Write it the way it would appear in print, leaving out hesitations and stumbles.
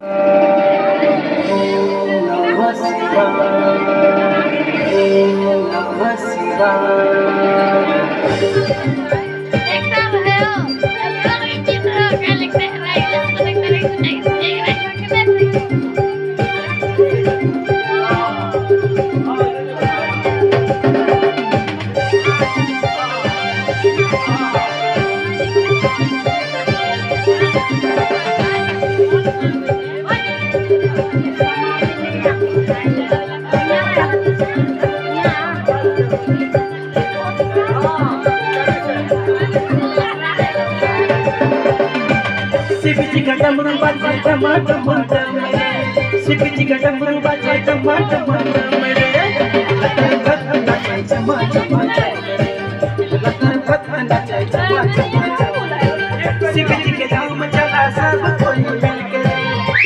नमः शिवाय, नमः शिवाय। सिपिची डमरू बाजे टमाटम टमाटम, सिपिची डमरू बाजे टमाटम टमाटम,